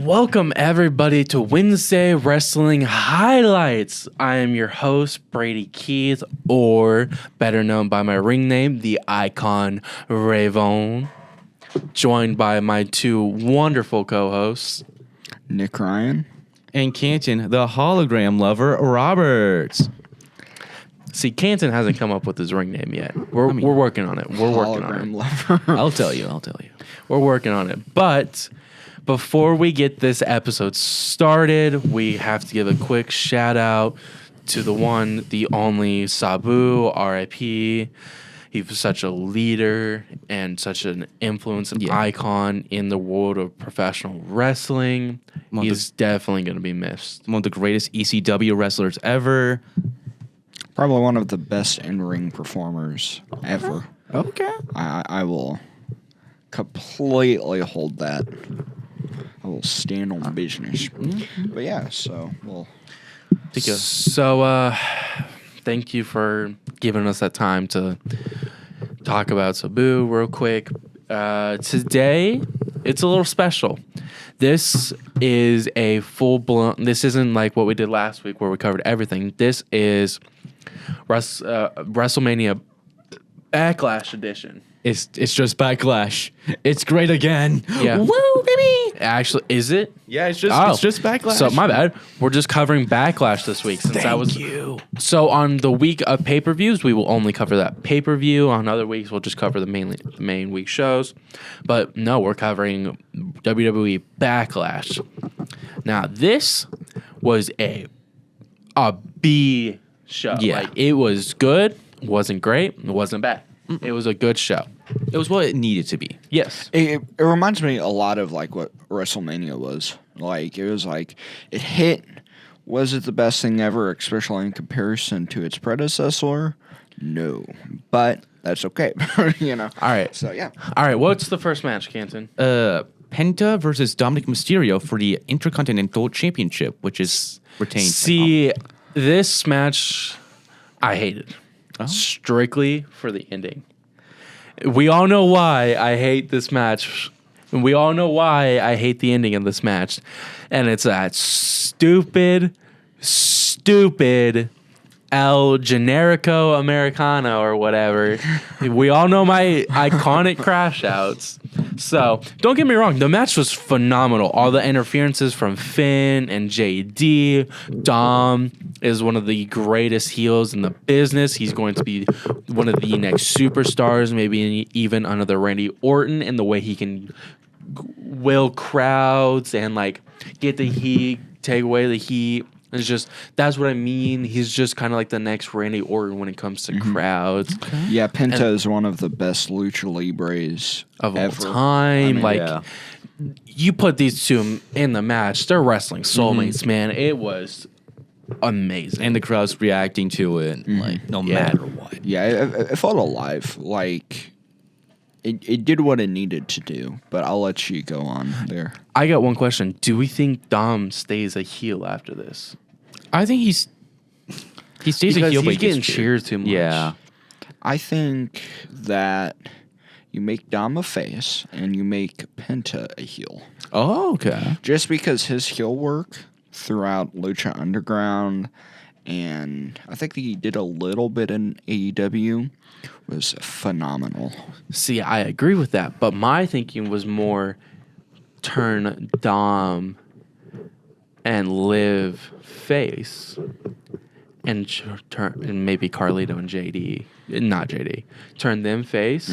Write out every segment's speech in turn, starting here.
Welcome everybody to Wednesday Wrestling Highlights. I am your host, Brady Keith, or better known by my ring name, the Icon Ravon, joined by my two wonderful co-hosts, Nick Ryan. And Canton, the hologram lover, Roberts. See, Canton hasn't come up with his ring name yet. We're working on it. We're working on it. Lover. I'll tell you. We're working on it. But before we get this episode started, we have to give a quick shout out to the one, the only Sabu, RIP. He was such a leader and such an influence and icon in the world of professional wrestling. He's definitely going to be missed. One of the greatest ECW wrestlers ever. Probably one of the best in-ring performers ever. Okay. I will completely hold that. I will stand on business. But yeah, so we'll... So, thank you for giving us that time to talk about Sabu real quick. Today, it's a little special. This is a full-blown... This isn't like what we did last week where we covered everything. This is WrestleMania Backlash Edition. It's just Backlash. It's great again. Yeah. Woo, baby. Actually, is it? Yeah, it's just Backlash. So my bad. We're just covering Backlash this week since that was. Thank you. So on the week of pay-per-views, we will only cover that pay-per-view. On other weeks, we'll just cover the main week shows. But no, we're covering WWE Backlash. Now this was a B show. Yeah. Like, it was good. Wasn't great. It wasn't bad. It was a good show. It was what it needed to be. Yes. It reminds me a lot of like what WrestleMania was. Like, it was like, it hit. Was it the best thing ever, especially in comparison to its predecessor? No. But that's okay. You know? All right. So, yeah. All right. What's the first match, Canton? Penta versus Dominic Mysterio for the Intercontinental Championship, which is retained. See, this match I hated. Strictly for the ending. We all know why I hate this match. And we all know why I hate the ending of this match. And it's that stupid El Generico Americano or whatever. We all know my iconic crash outs. So, don't get me wrong, the match was phenomenal. All the interferences from Finn and JD. Dom is one of the greatest heels in the business. He's going to be one of the next superstars, maybe even another Randy Orton, in the way he can will crowds and like get the heat, take away the heat. It's just, that's what I mean. He's just kind of like the next Randy Orton when it comes to crowds. Okay. Yeah, Penta is one of the best lucha libres Of ever. all time. I mean, You put these two in the match, they're wrestling soulmates, man. It was amazing. And the crowd's reacting to it, like, no matter what. Yeah, it felt alive. Like, it did what it needed to do, but I'll let you go on there. I got one question. Do we think Dom stays a heel after this? I think he stays Because a heel, but he's he getting gets cheered too much. Yeah. I think that you make Dom a face and you make Penta a heel. Oh, okay. Just because his heel work throughout Lucha Underground, and I think he did a little bit in AEW, was phenomenal. See, I agree with that, but my thinking was more turn Dom and Liv face and turn and maybe Carlito and JD, not JD, turn them face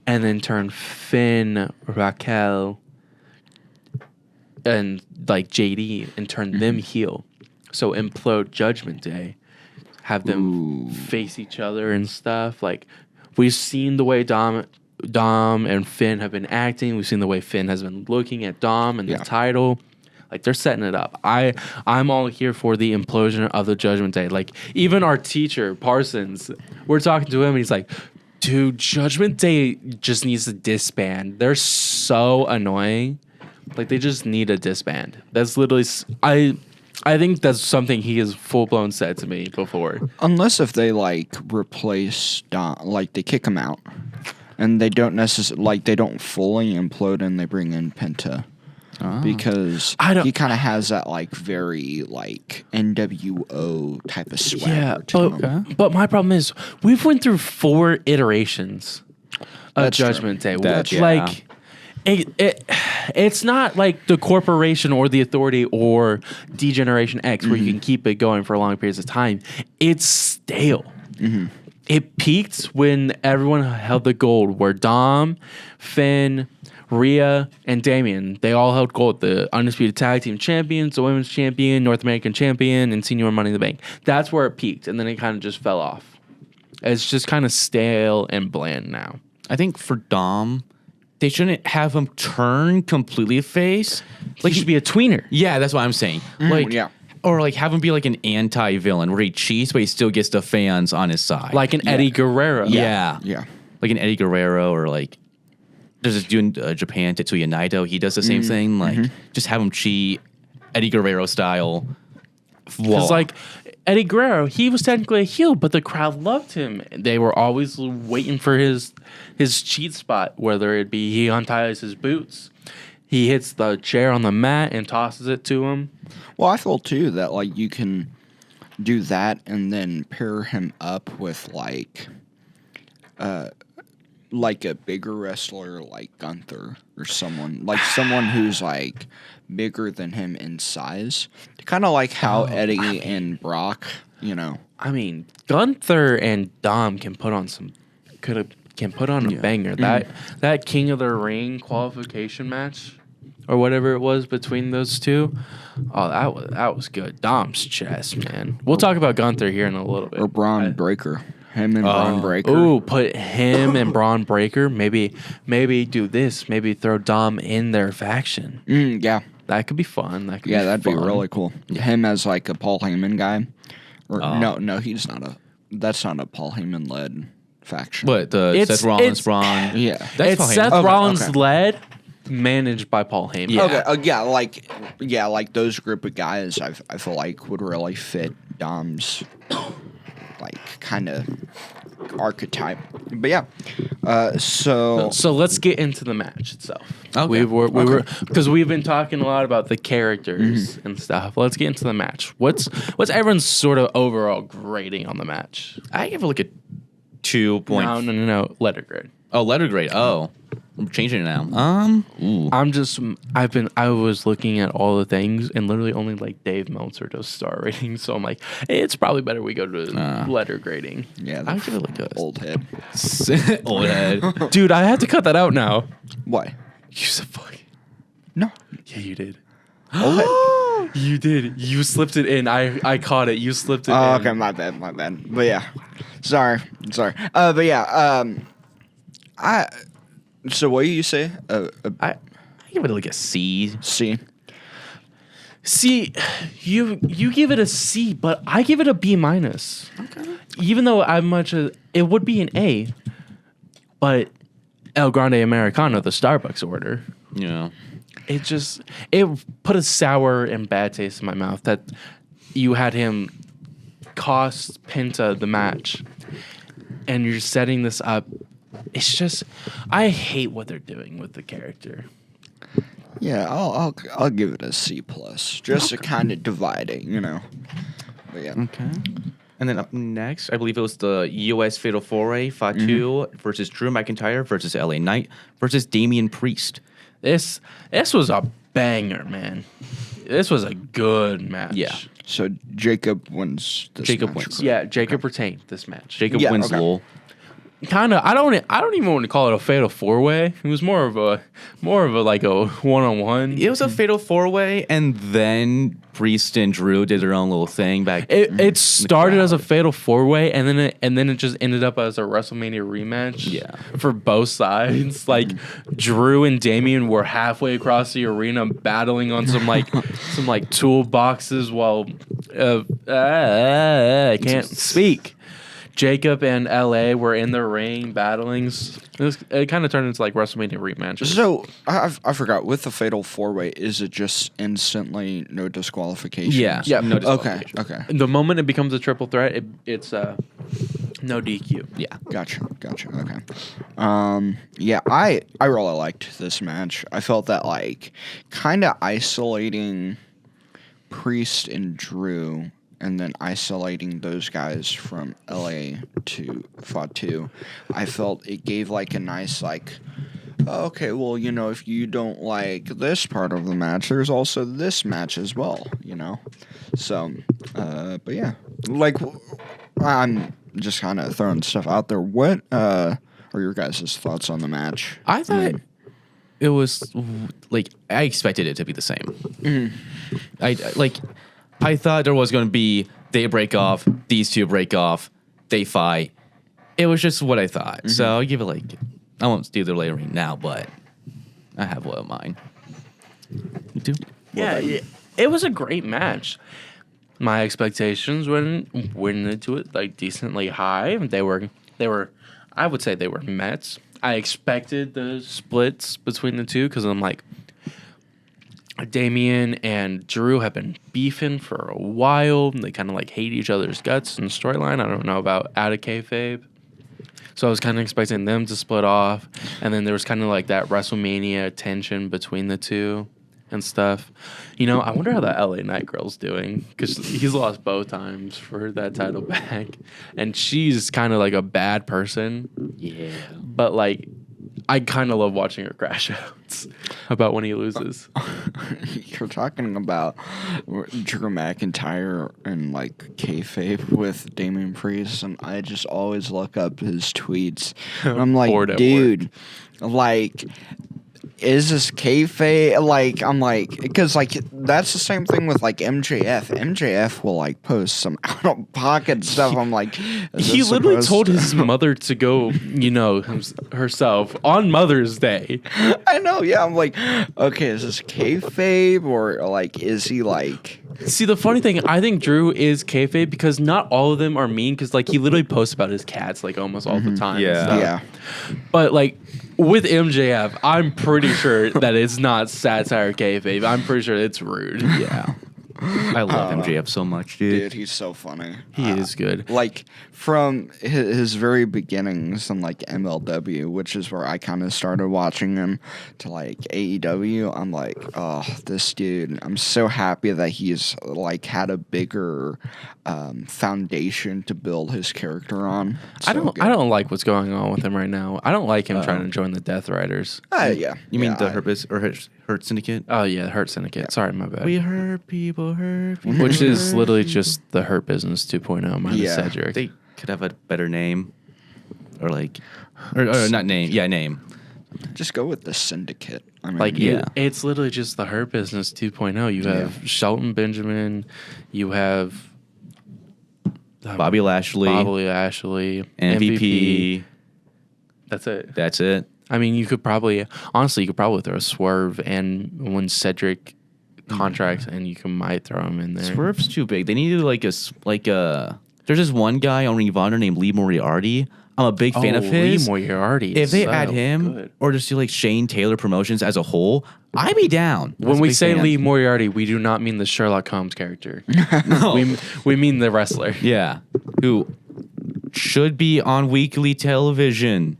and then turn Finn, Raquel, and like JD and turn them heel. So implode Judgment Day. Have them face each other and stuff. Like, we've seen the way Dom and Finn have been acting. We've seen the way Finn has been looking at Dom and the title. Like, they're setting it up. I'm all here for the implosion of the Judgment Day. Like, even our teacher, Parsons, we're talking to him and he's like, dude, Judgment Day just needs to disband. They're so annoying. Like, they just need a disband. That's literally... I think that's something he has full-blown said to me before. Unless if they, like, replace Dom, like, they kick him out. And they don't necessarily, like, they don't fully implode and they bring in Penta. because I don't- he kind of has that like very like NWO type of swagger Yeah, to him. but my problem is we've went through 4 iterations of That's true. Judgment Day. That- yeah. Like it's not like the corporation or the authority or Degeneration X where you can keep it going for long periods of time. It's stale. It peaked when everyone held the gold, where Dom, Finn, Rhea, and Damien, they all held gold. The Undisputed Tag Team Champions, the Women's Champion, North American Champion, and Senior Money in the Bank. That's where it peaked, and then it kind of just fell off. It's just kind of stale and bland now. I think for Dom, they shouldn't have him turn completely face. Like, he should be a tweener. Yeah, that's what I'm saying. Like, yeah. Or like have him be like an anti-villain where he cheats, but he still gets the fans on his side. Like an Eddie Guerrero. yeah, Yeah. like an Eddie Guerrero, or like there's this dude in Japan, Tetsuya Naito. He does the same thing. Like just have him cheat, Eddie Guerrero style. Because, like, Eddie Guerrero, he was technically a heel, but the crowd loved him. They were always waiting for his cheat spot, whether it be he unties his boots, he hits the chair on the mat and tosses it to him. Well, I feel too that like you can do that and then pair him up with like a bigger wrestler like Gunther or someone who's like bigger than him in size. Kind of like how Eddie and Brock, you know. I mean, Gunther and Dom can put on a banger. That King of the Ring qualification match or whatever it was between those two. Oh, that was good. Dom's chest, man. We'll talk about Gunther here in a little bit. Or Braun Breaker. Him and Braun Breaker. Ooh, put him and Braun Breaker. Maybe do this. Maybe throw Dom in their faction. Yeah. That could be fun. That'd be really cool. Him as like a Paul Heyman guy. Or no, he's not that's not a Paul Heyman led faction. But the It's- Seth Rollins, it's- Braun. Yeah. That's It's Paul Heyman. Seth Okay, Rollins okay. led, managed by Paul Heyman. Yeah. Okay. Like those group of guys, I feel like would really fit Dom's like kind of archetype. But yeah, so So let's get into the match itself. Okay. We were because we've been talking a lot about the characters and stuff. Let's get into the match. What's everyone's sort of overall grading on the match? I give it like a 2 point. No. Letter grade. Oh, letter grade. Oh, I'm changing it now. Ooh. I was looking at all the things and literally only like Dave Meltzer does star ratings. So I'm like, hey, it's probably better we go to letter grading. yeah, I give it like a old head. old head. Dude, I have to cut that out now. Why? You said fuck. No. Yeah, you did. Old head. You did. You slipped it in. I caught it. You slipped it Oh, in. okay, my bad. But yeah, sorry. But yeah, So what do you say? I give it like a C. C. See, you give it a C, but I give it a B minus. Okay. Even though it would be an A, but El Grande Americano, the Starbucks order, Yeah. it put a sour and bad taste in my mouth that you had him cost Penta the match, and you're setting this up. It's just, I hate what they're doing with the character. Yeah, I'll give it a C plus, just to kind of divide it, you know. But yeah. Okay. And then up next, I believe it was the U.S. Fatal 4-Way, Fatu versus Drew McIntyre versus LA Knight versus Damian Priest. This was a banger, man. This was a good match. Yeah. So Jacob wins this Jacob match, wins. correct? Yeah, Jacob retained this match. Jacob Yeah, wins okay. lol. Kind of. I don't even want to call it a fatal 4-way. It was more of a like a one-on-one. It was a Fatal 4-Way, and then Priest and Drew did their own little thing back. It started as a fatal 4-way, and then it just ended up as a WrestleMania rematch. Yeah. For both sides, like Drew and Damian were halfway across the arena battling on some toolboxes while I can't speak. Jacob and LA were in the ring battling. It kind of turned into like WrestleMania rematches. So I forgot. With the fatal 4-way, is it just instantly no disqualifications? Yeah. Yeah. No Okay. disqualification. Okay. The moment it becomes a triple threat, it's No DQ. Yeah. Gotcha. Okay. Yeah, I really liked this match. I felt that like kind of isolating Priest and Drew, and then isolating those guys from LA to Fatu. I felt it gave like a nice like. Okay, well, you know, if you don't like this part of the match, there's also this match as well, you know? So, but yeah. Like, I'm just kind of throwing stuff out there. What are your guys' thoughts on the match? I thought it was like I expected it to be the same. I thought there was going to be they break off, these two break off, they fight. It was just what I thought. So I give it like I won't do the layering now, but I have one of mine. You do? Yeah, it was a great match. My expectations went into it like decently high. They were I would say they were met. I expected the splits between the two because I'm like Damian and Drew have been beefing for a while. They kind of like hate each other's guts in the storyline. I don't know about out of kayfabe. So I was kind of expecting them to split off. And then there was kind of like that WrestleMania tension between the two and stuff. You know, I wonder how the LA Knight girl's doing because he's lost both times for that title back. And she's kind of like a bad person. Yeah. But like, I kind of love watching her crash outs about when he loses. You're talking about Drew McIntyre and like kayfabe with Damian Priest, and I just always look up his tweets. And I'm like, Bored at dude, like, is this kayfabe? Like, I'm like, because like that's the same thing with like MJF. MJF will like post some out of pocket stuff. I'm like, He literally told his mother to go, you know, herself on Mother's Day. I know, yeah. I'm like, okay, is this kayfabe or like is he like? See, the funny thing, I think Drew is kayfabe because not all of them are mean. Because like he literally posts about his cats like almost all the time. and Yeah. stuff. Yeah. But like with MJF, I'm pretty sure that it's not satire kayfabe. I'm pretty sure it's rude. Yeah. I love MJF so much, dude. Dude, he's so funny. He is good. Like from his very beginnings in like MLW, which is where I kind of started watching him, to like AEW. I'm like, oh, this dude. I'm so happy that he's like had a bigger foundation to build his character on. I don't like what's going on with him right now. I don't like him trying to join the Death Riders. Yeah. You mean yeah, the Hurt Syndicate? Oh yeah, the Hurt Syndicate. Sorry, my bad. We hurt people, hurt people. Which is literally just the Hurt Business 2.0 minus Yeah. Cedric. They could have a better name, or like, or not name. Yeah, name. just go with the Syndicate. I mean, Like Yeah. it's literally just the Hurt Business 2.0. You have Shelton Benjamin, you have Bobby Lashley, MVP. That's it. That's it. I mean, you could probably throw a Swerve and when Cedric contracts, and you might throw him in there. Swerve's too big. They needed There's this one guy on Ring of Honor named Lee Moriarty. I'm a big fan of his. Lee Moriarty. If they so add him, good. or just do like Shane Taylor Promotions as a whole, I'd be down. I was When a we big say fan. Lee Moriarty, we do not mean the Sherlock Holmes character. No. we mean the wrestler. Yeah, who should be on weekly television.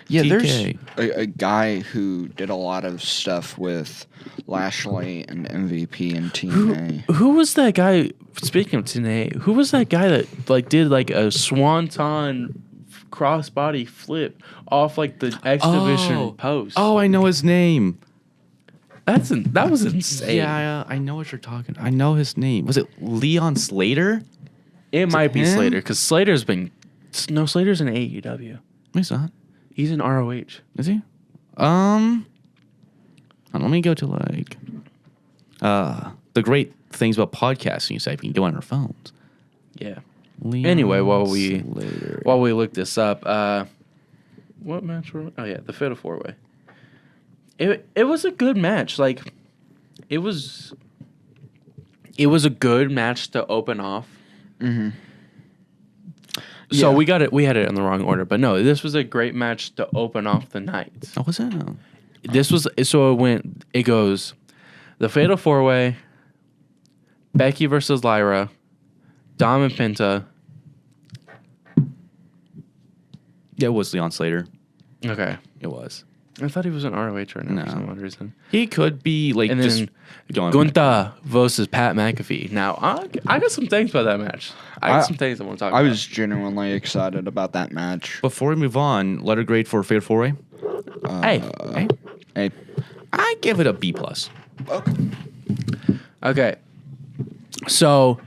Yeah, there's TK. a guy who did a lot of stuff with Lashley and MVP and TNA. Who was that guy? Speaking of TNA, who was that guy that like did like a swanton crossbody flip off like the X Division post? Oh, I know his name. that was insane. Yeah, I know what you're talking. I know his name. Was it Leon Slater? It might be him? Slater because Slater's in AEW. He's not. He's in ROH. Is he? Let me go to like the great things about podcasting. You say you can go on our phones. Yeah. Leon Anyway, while Slater. we look this up, what match were? Oh yeah, the Fatal 4-Way. It was a good match. Like, it was a good match to open off. Mm-hmm. So Yeah. we got it. We had it in the wrong order, but no, this was a great match to open off the night. Oh, was it? This was so it went. It goes, the Fatal 4-Way, Becky versus Lyra, Dom and Penta, Yeah, it was Leon Slater. Okay. It was. I thought he was an ROH right now No. for some odd reason. He could be like And just then going. Gunther versus Pat McAfee. Now, I got some things about that match. I got some things I want to talk about. I was genuinely excited about that match. Before we move on, letter grade for Fatal 4-Way. Hey. Hey, I give it a B plus. okay. Okay. So,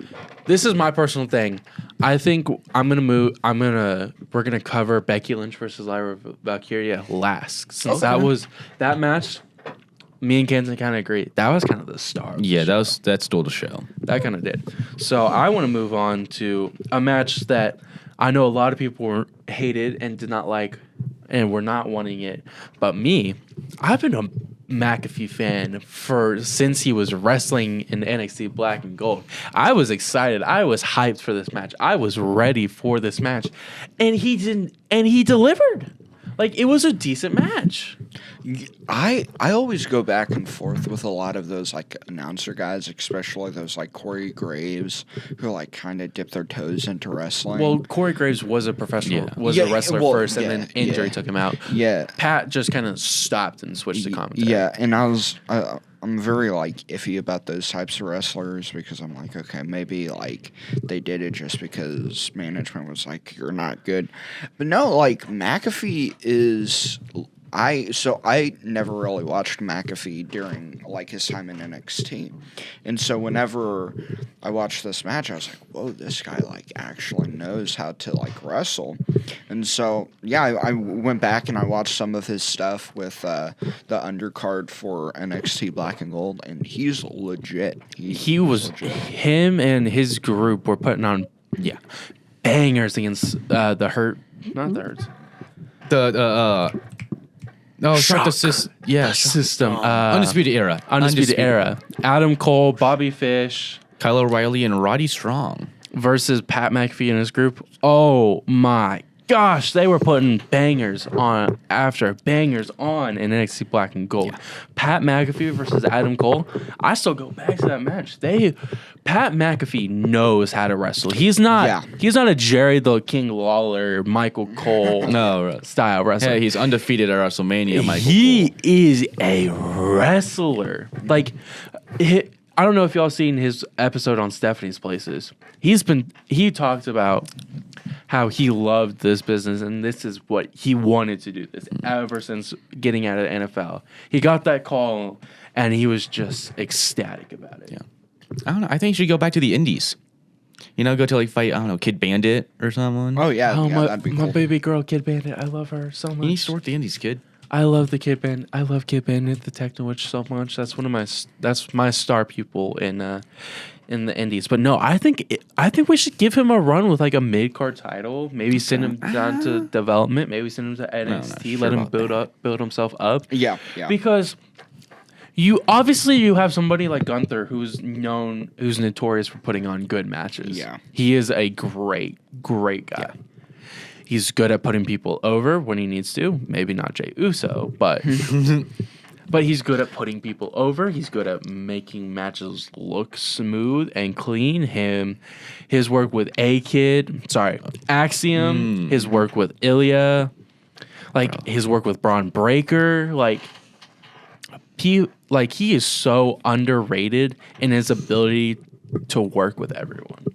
this is my personal thing. I think we're gonna cover Becky Lynch versus Lyra Valkyria last, since that match. Me and Kenton kind of agree. That was kind of the star. of the Yeah, show. that stole the show. That kind of did. So I want to move on to a match that I know a lot of people hated and did not like, and were not wanting it. But me, I've been a McAfee fan since he was wrestling in NXT Black and Gold. I was excited. I was hyped for this match. I was ready for this match, and he didn't. And he delivered. Like, it was a decent match. I always go back and forth with a lot of those like announcer guys, especially those like Corey Graves, who like kind of dip their toes into wrestling. Well, Corey Graves was a professional, Yeah. a wrestler first, and then injury took him out. Yeah. Pat just kind of stopped and switched to commentary. Yeah, and I'm very like iffy about those types of wrestlers because I'm like, okay, maybe like they did it just because management was like, you're not good. But no, like McAfee is I never really watched McAfee during like his time in NXT. And so whenever I watched this match, I was like, whoa, this guy like actually knows how to like wrestle. And so yeah, I went back and I watched some of his stuff with the undercard for NXT Black and Gold, and he's legit. Him and his group were putting on bangers against the Hurt, not the Hurts. System. Undisputed Era. Undisputed Era. Adam Cole, Bobby Fish Kyle O'Reilly and Roddy Strong. versus Pat McAfee and his group. Oh my gosh, they were putting bangers on after bangers on in NXT Black and Gold. Yeah. Pat McAfee versus Adam Cole. I still go back to that match. Pat McAfee knows how to wrestle. He's not a Jerry the King Lawler, Michael Cole style wrestler. Hey, he's undefeated at WrestleMania. Michael He Cole. is a wrestler. Like, I don't know if y'all seen his episode on Stephanie's Places. He talked about how he loved this business and this is what he wanted to do this ever since getting out of the NFL. He got that call and he was just ecstatic about it. Yeah. I don't know. I think he should go back to the Indies. You know, go to like fight, I don't know, Kid Bandit or someone. Oh yeah, Oh, that'd be my cool. baby girl, Kid Bandit. I love her so much. He needs to work the Indies, kid. I love the Kid Bandit. I love Kid Bandit, the Techno Witch, so much. That's my star pupil in the Indies. But no, I think we should give him a run with like a mid card title. Maybe send him down to development. Maybe send him to NXT. sure Let him about build himself up. Yeah. Because you have somebody like Gunther who's notorious for putting on good matches. Yeah. He is a great guy. He's good at putting people over when he needs to. Maybe not Jey Uso, but but he's good at putting people over. He's good at making matches look smooth and clean. His work with Axiom, his work with Ilya, his work with Braun Breaker, he is so underrated in his ability to work with everyone.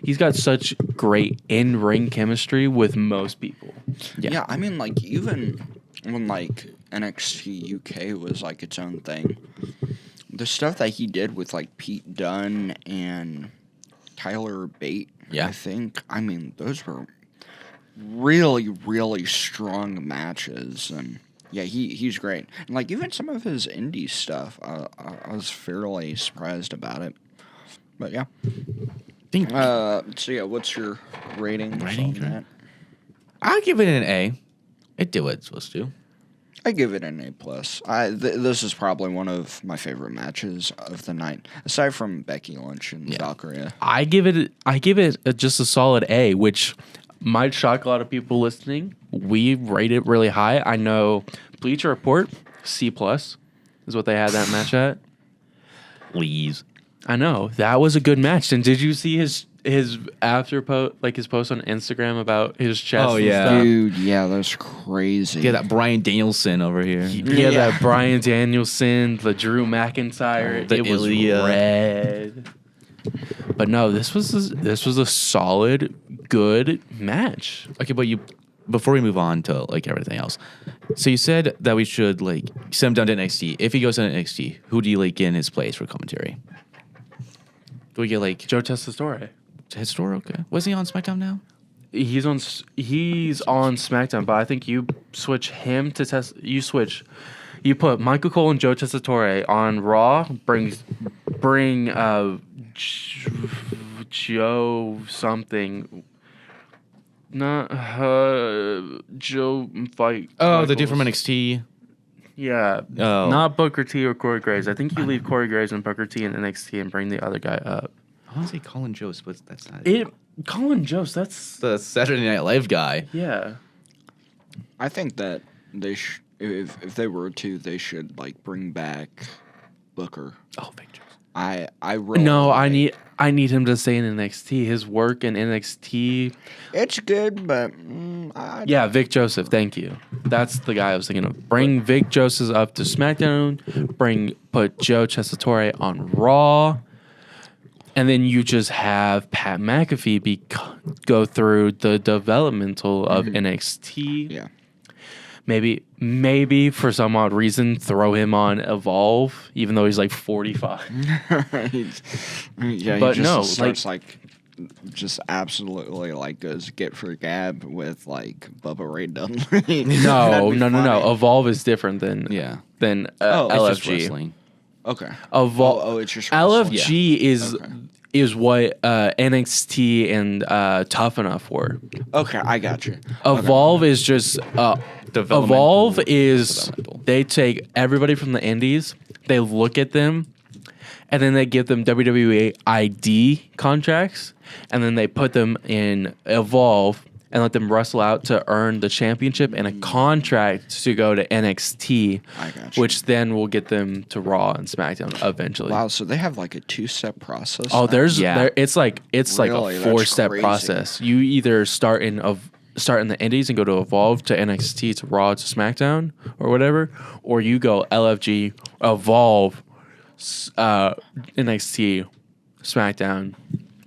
He's got such great in-ring chemistry with most people. Yeah, I mean, like, even when, like, NXT UK was, like, its own thing, the stuff that he did with, like, Pete Dunne and Tyler Bate, I think, I mean, those were really, really strong matches, and, yeah, he's great. And, like, even some of his indie stuff, I was fairly surprised about it. But, yeah. So yeah, what's your rating? On that? I'll give it an A. It did what it's supposed to. I give it an A plus. This is probably one of my favorite matches of the night, aside from Becky Lynch and Valkyria. I give it just a solid A, which might shock a lot of people listening. We rate it really high. I know Bleacher Report C plus is what they had that match at. Please. I know that was a good match. And did you see his after post, like his post on Instagram about his chest? Oh, and yeah. stuff? Dude, yeah, that's crazy. Yeah, that Brian Danielson over here. Yeah, that Brian Danielson, the Drew McIntyre, The it was Ilya. red. But no, this was a solid, good match. Okay, but before we move on to like everything else, so you said that we should like send him down to NXT. If he goes to NXT, who do you like get in his place for commentary? Do we get like Joe Tessitore. his store? Okay, was he on SmackDown now? He's on SmackDown, but I think you switch him to Tess. You put Michael Cole and Joe Tessitore on Raw. Bring Joe something. Not Joe fight. Oh, the dude Michaels. from NXT. Yeah. Oh. Not Booker T or Corey Graves. I think you leave Corey Graves and Booker T in NXT and bring the other guy up. I want to say Colin Jost, but that's not Colin Jost, that's the Saturday Night Live guy. yeah. I think that if they were to, they should like bring back Booker. Oh, Vic Jost. I really No, like- I need him to stay in NXT. His work in NXT. It's good, but Yeah, Vic Joseph. Thank you. That's the guy I was thinking of. Bring Vic Joseph up to SmackDown. Put Joe Tessitore on Raw, and then you just have Pat McAfee go through the developmental of NXT. yeah. Maybe for some odd reason throw him on Evolve, even though he's like 45. Yeah, But he just no, starts like just absolutely like goes get for gab with like Bubba Ray Dudley. No, That'd be no. funny. Evolve is different than Yeah. than Oh, it's Just LFG. wrestling. Okay. Evolve. Oh, it's just wrestling. LFG Okay. is what NXT and Tough Enough were. Okay, I got you. Evolve is just Developmental- Evolve is developmental. they take everybody from the indies, they look at them, and then they give them WWE ID contracts, and then they put them in Evolve and let them wrestle out to earn the championship and a contract to go to NXT, I got you. which then will get them to Raw and SmackDown eventually. Wow, so they have like a 2-step process. Oh, now? there's it's like Really? a That's 4-step crazy. process. You either start in the Indies and go to Evolve to NXT to Raw to SmackDown or whatever, or you go LFG Evolve, NXT, SmackDown.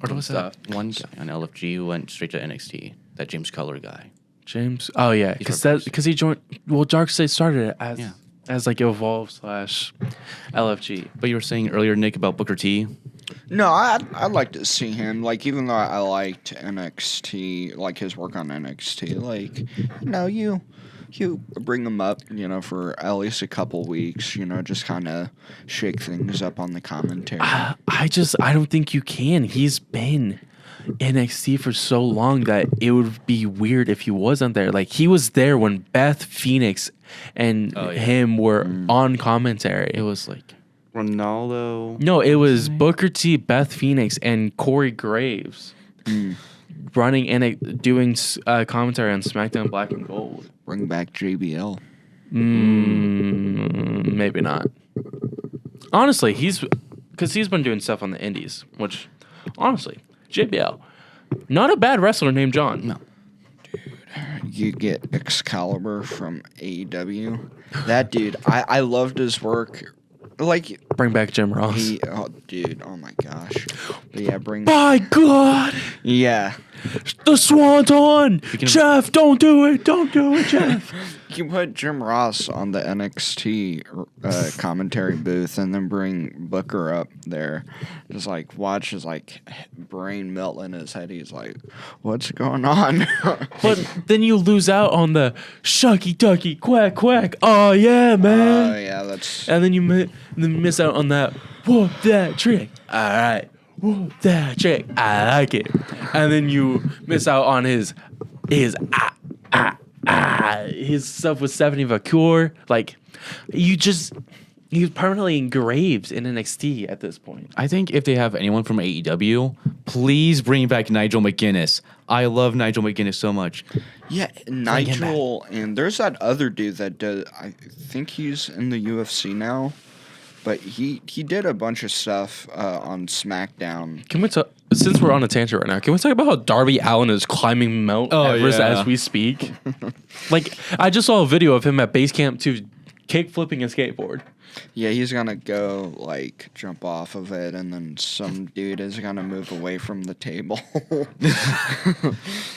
Or was stuff. that one guy on LFG who went straight to NXT? That James Color guy. James? Oh yeah, because he joined. Well, Darkseid started it as Yeah. as like Evolve / LFG. But you were saying earlier, Nick, about Booker T. No, I'd like to see him. Like, even though I liked NXT, like his work on NXT, like, you bring him up, for at least a couple weeks, just kind of shake things up on the commentary. I don't think you can. He's been NXT for so long that it would be weird if he wasn't there. Like he was there when Beth Phoenix and him were on commentary. It was like Ronaldo. No, it was Booker T, Beth Phoenix, and Corey Graves running and doing commentary on SmackDown Black and Gold. Bring back JBL. Maybe not. Honestly, because he's been doing stuff on the Indies, which honestly, JBL, not a bad wrestler named John. No. You get Excalibur from AEW. That dude, I loved his work. Like, Bring back Jim Ross. oh my gosh. But yeah, By God, yeah. the Swanton! Speaking of- Jeff, don't do it! Don't do it, Jeff! You put Jim Ross on the NXT commentary booth and then bring Booker up there. Just like watch his like brain melt in his head. He's like, "What's going on?" But then you lose out on the shucky ducky quack quack. Oh yeah, man! yeah, that's And then you miss out on that. Whoop that trick! All right, whoop that trick! I like it. And then you miss out on his stuff with Stephanie Vacour. Like you permanently engraved in NXT at this point. I think if they have anyone from AEW, please bring back Nigel McGuinness. I love Nigel McGuinness so much. yeah. Nigel and there's that other dude that does. I think he's in the UFC now. But he did a bunch of stuff on SmackDown. Can we talk? Since we're on a tangent right now, can we talk about how Darby Allin is climbing Mount Everest yeah. as we speak? Like, I just saw a video of him at base camp 2 kick flipping a skateboard. Yeah, he's gonna go like jump off of it, and then some dude is gonna move away from the table.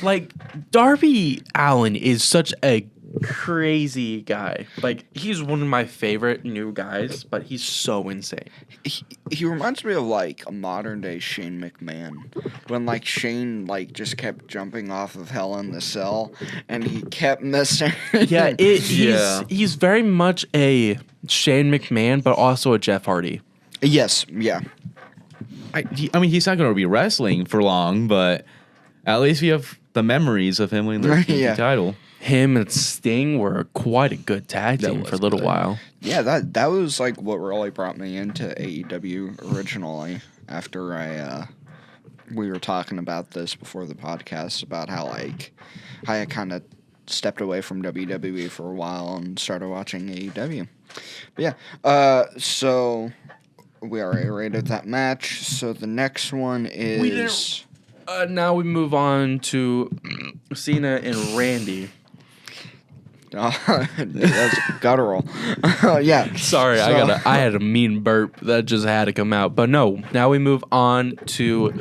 Like, Darby Allin is such a crazy guy. Like, he's one of my favorite new guys, but he's so insane. he reminds me of like a modern day Shane McMahon, when like Shane like just kept jumping off of Hell in the Cell, and he kept missing. Yeah, Yeah. he's very much a Shane McMahon, but also a Jeff Hardy. Yes, yeah. I mean, he's not going to be wrestling for long, but at least we have the memories of him winning the Yeah. title. Him and Sting were quite a good tag That team was for a little good. while. Yeah, that was like what really brought me into AEW originally. After we were talking about this before the podcast about how like I kind of stepped away from WWE for a while and started watching AEW. But yeah, so we already rated that match. So the next one is Now we move on to Cena and Randy. dude, that's guttural. Yeah. Sorry, So- I had a mean burp that just had to come out. But no, now we move on to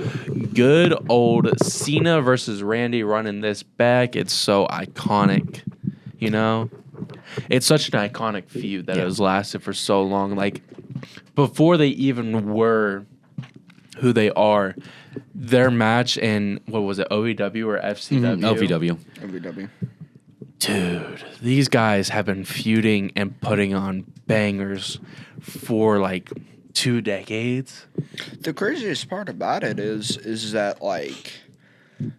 good old Cena versus Randy running this back. It's so iconic, you know? It's such an iconic feud that it has lasted for so long. Like, before they even were who they are, their match in, what was it, OVW or FCW? LVW. WWE. Dude, these guys have been feuding and putting on bangers for like 2 decades. The craziest part about it is that like,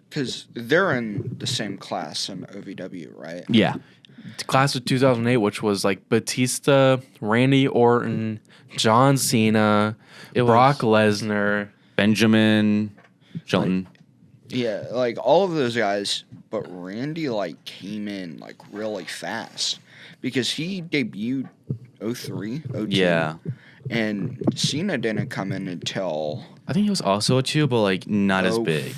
because they're in the same class in OVW, right? Yeah. Class of 2008, which was like Batista, Randy Orton, John Cena, Brock Lesnar. Benjamin Shelton. Yeah, like all of those guys, but Randy like came in like really fast because he debuted 03, 02. Yeah. And Cena didn't come in until I think he was also a 2, but like not as Oh, big.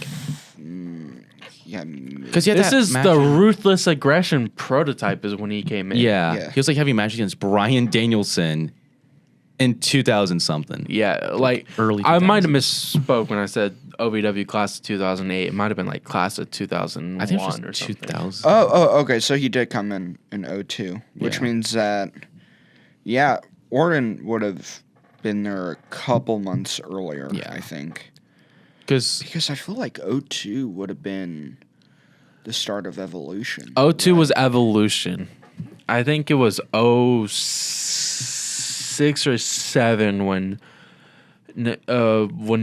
yeah, Because he had This that is match the in- ruthless aggression prototype is when he came in. Yeah. Yeah. He was like having a match against Bryan Danielson in 2000 something. Yeah, like Early I might 2000s. have misspoke when I said OVW class of 2008. It might have been like class of 2001 I think it was or just something. 2000. okay, so he did come in 02, which Yeah. means that yeah, Orton would have been there a couple months earlier, Yeah. I think. Because Because I feel like 02 would have been the start of Evolution. 02 was Evolution. I think it was 06 or 7 when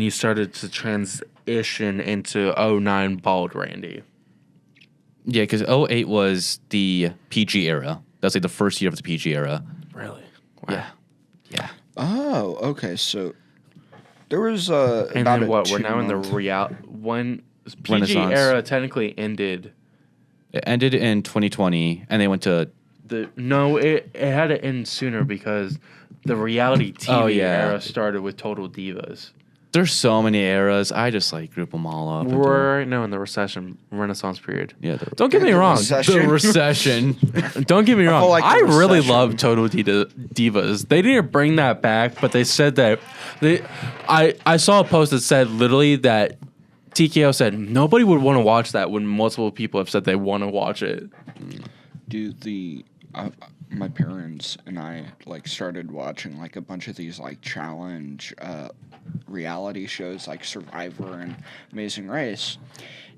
you started to transition into 09 Bald Randy. yeah, because 08 was the PG era. That's like the first year of the PG era. Really? Yeah. Yeah. Oh, okay. So there was And about then a what? We're now in the 2-month real when PG Renaissance. era technically ended. It ended in 2020, and they went to It had to end sooner because the reality TV Oh, yeah. era started with Total Divas. There's so many eras. I just like group them all up. into- We're right now in the Renaissance period. yeah. Don't get me wrong. Recession. The recession. Don't get me wrong. like the I really recession. love Total Divas. They didn't bring that back, but they said that I saw a post that said literally that TKO said nobody would want to watch that when multiple people have said they want to watch it. Dude, my parents and I like started watching like a bunch of these like challenge reality shows like Survivor and Amazing Race,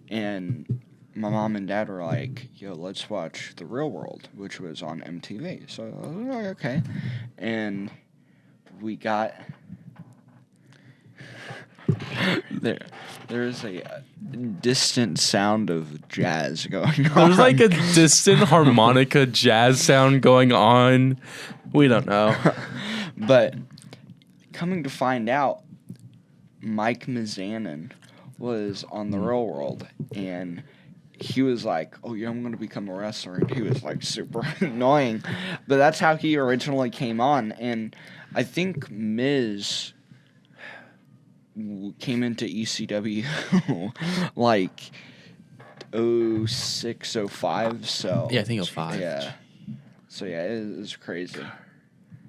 and my mom and dad were like, "Yo, let's watch The Real World," which was on MTV. So I was like, okay, and we got there's a distant sound of jazz going on. There's like a distant harmonica jazz sound going on. We don't know. But coming to find out, Mike Mizanin was on The Real World, and he was like, "Oh yeah, I'm gonna become a wrestler," and he was like super annoying. But that's how he originally came on, and I think Miz came into ECW like 06, 05. So Yeah, I think 05. Yeah. So yeah, it was crazy.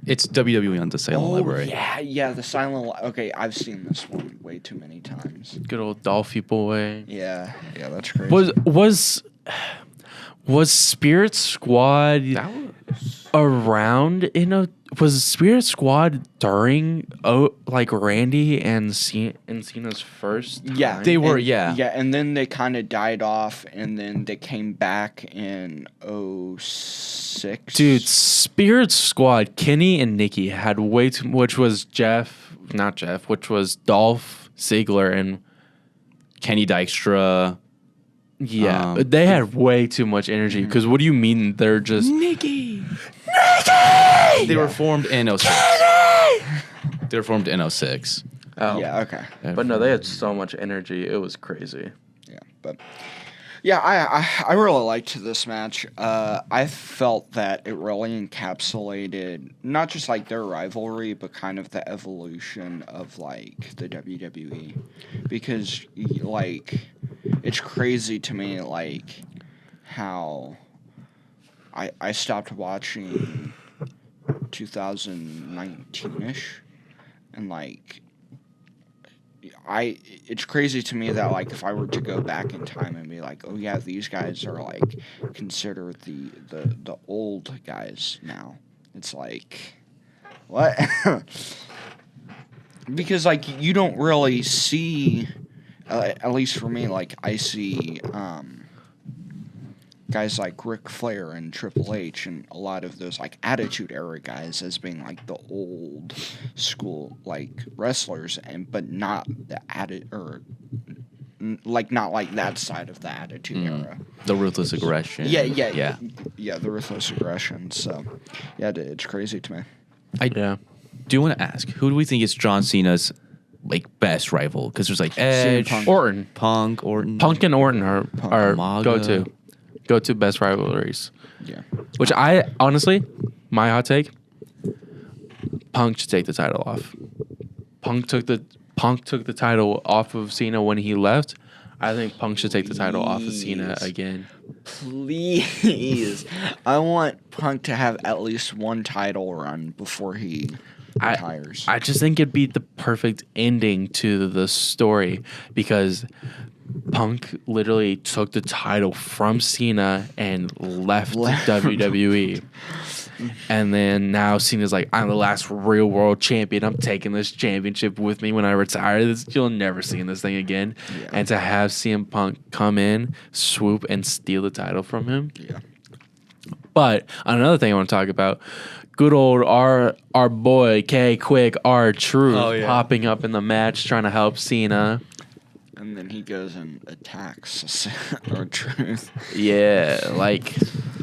It's WWE on the Silent Library. Yeah, the Silent. Okay, I've seen this one way too many times. Good old Dolphy boy. Yeah, that's crazy. Was Spirit Squad That was around was Spirit Squad during like Randy and Cena's first Yeah, time? They were, and, yeah. Yeah, and then they kind of died off, and then they came back in 06. Dude, Spirit Squad, Kenny and Nikki had way too, which was which was Dolph Ziggler and Kenny Dykstra. yeah, they had way too much energy. Because what do you mean they're just Nikki! They were formed in 06. They were formed in 06. oh Yeah, okay. but no, they had so much energy, it was crazy. Yeah, but yeah, I really liked this match. I felt that it really encapsulated not just like their rivalry, but kind of the evolution of like the WWE, because like it's crazy to me like how I stopped watching 2019ish, and like it's crazy to me that like if I were to go back in time and be like, oh yeah, these guys are like considered the old guys now. It's like what? Because like you don't really see, at least for me, like I see guys like Ric Flair and Triple H and a lot of those like Attitude Era guys as being like the old school like wrestlers, but not the not like that side of the Attitude Era. The Ruthless Aggression. Yeah, the Ruthless Aggression. So yeah, it's crazy to me. I do want to ask, who do we think is John Cena's like best rival? Because there's like Edge, Punk. Orton. Orton. Punk and Orton are Umaga. go to best rivalries. Yeah. Which I honestly, my hot take, Punk should take the title off. Punk took the title off of Cena when he left. I think Punk should take the title off of Cena Please. again. Please. I want Punk to have at least one title run before he retires. I just think it'd be the perfect ending to the story because Punk literally took the title from Cena and left WWE. And then now Cena's like, I'm the last real world champion. I'm taking this championship with me when I retire. You'll never see this thing again. Yeah. And to have CM Punk come in, swoop, and steal the title from him. Yeah. But another thing I want to talk about, good old our boy K Quick R-Truth popping up in the match trying to help Cena. And then he goes and attacks R-Truth. Yeah, like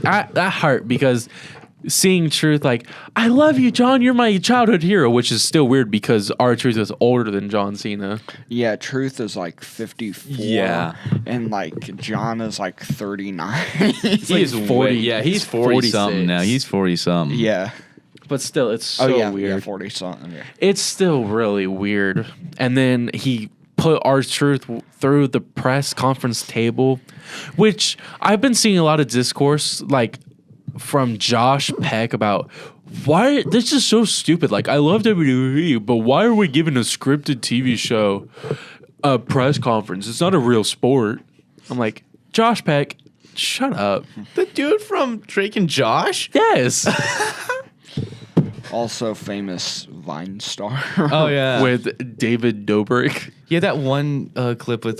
that hurt because seeing Truth like, I love you, John. You're my childhood hero, which is still weird because R-Truth is older than John Cena. Yeah, Truth is like 54. Yeah. And like John is like 39. He's 40. Yeah, he's 40 something 46. now. He's 40 something. Yeah. But still, it's so weird. Yeah, 40 something. Yeah. It's still really weird. And then he put R-Truth through the press conference table, which I've been seeing a lot of discourse like from Josh Peck about why this is so stupid. Like, I love WWE, but why are we giving a scripted TV show a press conference? It's not a real sport. I'm like, Josh Peck, shut up. The dude from Drake and Josh? Yes. Also famous Vine star. Oh, yeah. With David Dobrik. Yeah, that one clip with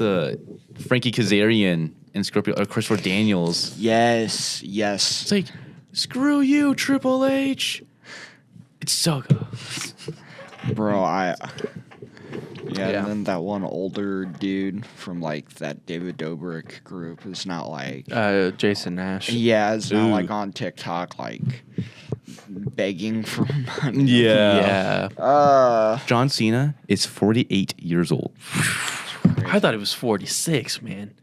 Frankie Kazarian and Scorpio or Christopher Daniels. Yes. It's like, screw you, Triple H. It's so good. Bro, Yeah, Yeah. and then that one older dude from like that David Dobrik group is not like Jason Nash. yeah, it's not Ooh. like on TikTok like begging for money. Yeah. John Cena is 48 years old. I thought it was 46, man.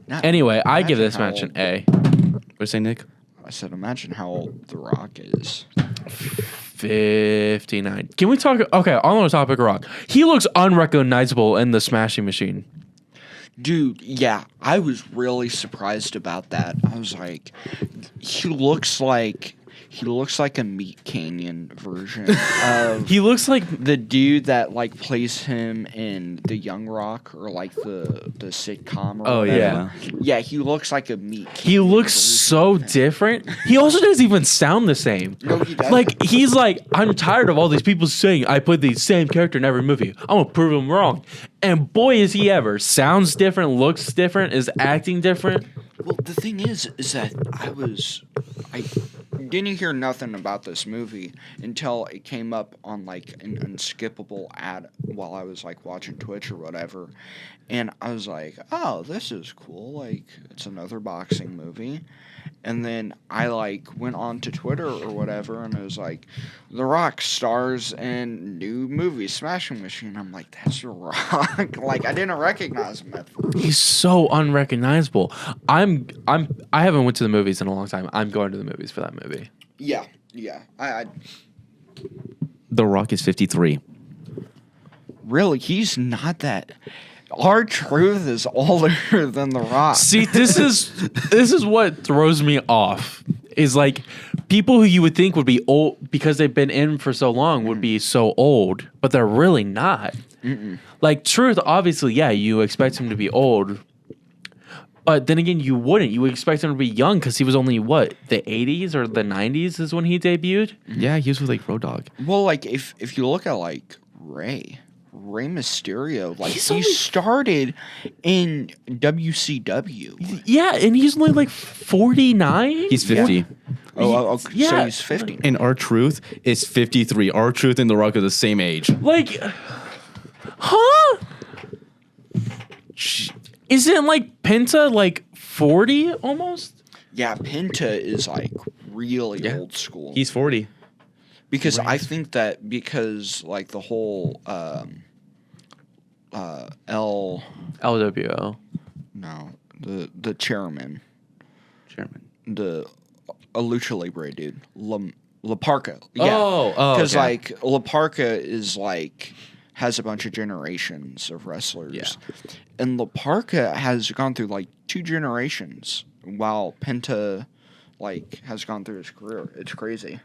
Now, Anyway, I give imagine this how match an old- A. What you say, Nick? I said, imagine how old The Rock is. 59. Can we talk? Okay, on the topic of Rock. He looks unrecognizable in the Smashing Machine. Dude, yeah, I was really surprised about that. I was like, he looks like a Meat Canyon version of He looks like the dude that like plays him in the Young Rock or like the sitcom. Or Oh, whatever. yeah. yeah. He looks like a Meat. he Canyon looks version so of him. different. He also doesn't even sound the same. No, he doesn't. Like he's like, I'm tired of all these people saying I played the same character in every movie. I'm gonna prove them wrong. And boy, is he ever. Sounds different, looks different, is acting different. Well, the thing is that I didn't hear nothing about this movie until it came up on like an unskippable ad while I was like watching Twitch or whatever, and I was like, oh, this is cool. Like it's another boxing movie. And then I like went on to Twitter or whatever, and it was like, The Rock stars in new movie Smashing Machine. I'm like, that's The Rock. Like I didn't recognize him at first. He's so unrecognizable. I haven't went to the movies in a long time. I'm going to the movies for that movie. Yeah. I The Rock is 53. really, he's not that. R-Truth is older than The Rock. See, this is what throws me off. Is like people who you would think would be old because they've been in for so long would be so old, but they're really not. Like Truth, obviously, yeah, you expect him to be old, but then again, you wouldn't. You would expect him to be young because he was only what, the 80s or the 90s is when he debuted. Yeah, he was with like Road Dogg. Well, like if you look at like Rey Mysterio, like He's he only- started in WCW. Yeah, and he's only like 49. He's 50. Oh, so Yeah. he's 50. And R-Truth is 53. R-Truth and The Rock are the same age. Like, huh? Isn't like Penta like 40 almost? Yeah, Penta is like really Yeah. old school. He's 40. Because I think that because like the whole LWO. the chairman, Chairman. the a lucha libre dude, La Parca. Oh, because okay. like La Parca is like has a bunch of generations of wrestlers. Yeah. And La Parca has gone through like 2 generations while Penta like has gone through his career. It's crazy.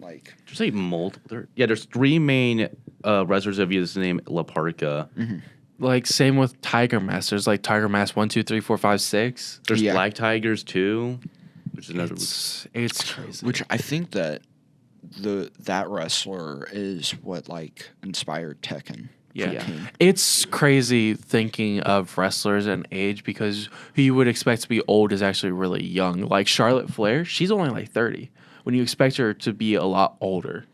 Like There's like multiple. There's 3 main wrestlers of used the name La Parca. Like same with Tiger Mask. There's like Tiger Mask 1, 2, 3, 4, 5, 6. There's Yeah. Black Tigers too, which is another. It's crazy. which I think that that wrestler is what like inspired Tekken. Yeah. Yeah. King. It's crazy thinking of wrestlers and age because who you would expect to be old is actually really young. Like Charlotte Flair, she's only like 30 when you expect her to be a lot older.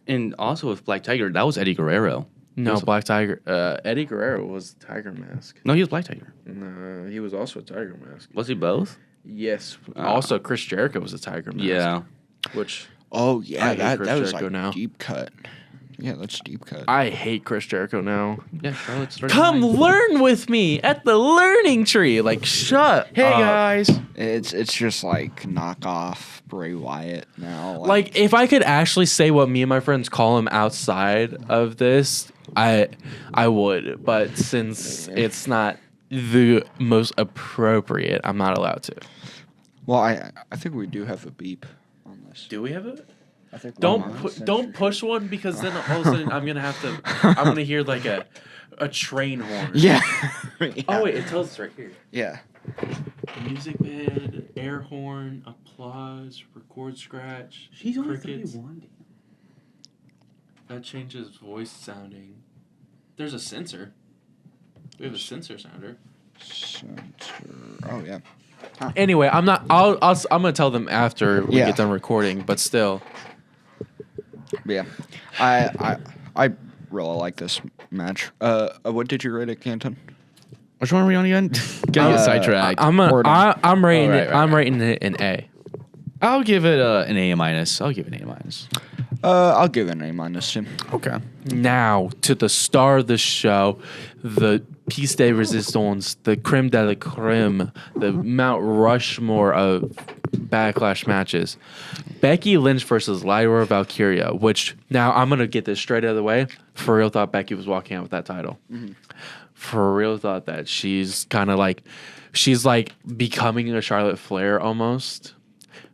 And also with Black Tiger, that was Eddie Guerrero. No, Black Tiger. Eddie Guerrero was Tiger Mask. No, he was Black Tiger. No, he was also a Tiger Mask. Was he both? Yes. Also, Chris Jericho was a Tiger Mask. Yeah. Which Oh yeah, I hate that Chris was Jericho like now. deep cut. Yeah, that's deep cut. I hate Chris Jericho now. Yeah, Charlotte started. Come learn with me at the learning tree. Like, shut Hey up. guys. It's just like knockoff Bray Wyatt now. Like, if I could actually say what me and my friends call him outside of this, I would. But since it's not the most appropriate, I'm not allowed to. well, I think we do have a beep on this. Do we have it? I think Don't push one because then all of a sudden I'm gonna hear like a train horn. Yeah. Oh wait, it tells us right here. Yeah. Music bed, air horn, applause, record scratch. Crickets. That changes voice sounding. There's a sensor. We have a sensor sounder. Oh yeah. Anyway, I'm gonna tell them after we Yeah. get done recording, but still. Yeah. I really like this match. What did you rate it, Canton? Which one are we on again? Getting sidetracked. I'm rating Oh, right, it. right, I'm rating it an A. I'll give it an A minus. I'll give it an A minus. I'll give it an A- too. Okay. Now to the star of the show, the piece de resistance, the creme de la creme, the Mount Rushmore of backlash matches. Becky Lynch versus Lyra Valkyria, which now I'm going to get this straight out of the way. For real thought Becky was walking out with that title. For real thought that she's kind of like, she's like becoming a Charlotte Flair almost.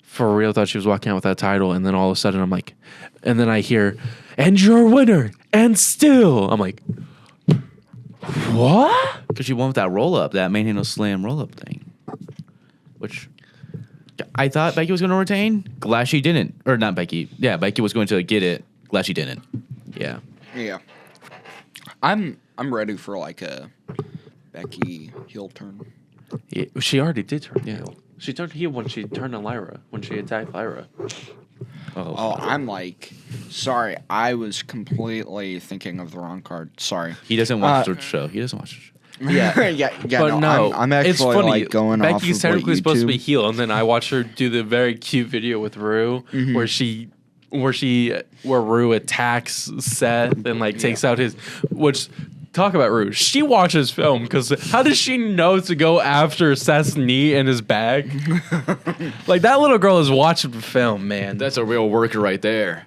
For real thought she was walking out with that title, and then all of a sudden I'm like, and then I hear, and your winner, and still I'm like, what? Because she won with that roll up, that manhandle slam roll up thing, which I thought Becky was going to retain. Glad she didn't, or not Becky. Yeah, Becky was going to get it. Glad she didn't. Yeah. Yeah. I'm ready for like a Becky heel turn. Yeah, she already did turn Yeah. heel. She turned heel when she turned on Lyra, when she attacked Lyra. Oh, I'm like, sorry, I was completely thinking of the wrong card. Sorry. He doesn't watch the show. He doesn't watch the show. Yeah. yeah. But no, I'm actually it's funny. like going off Becky's of technically what supposed to be YouTube- heel, and then I watched her do the very cute video with Rue, where Rue attacks Seth and like takes out his, which. Talk about Rue. She watches film because how does she know to go after Seth's knee in his bag? Like that little girl is watching film, man. That's a real worker right there.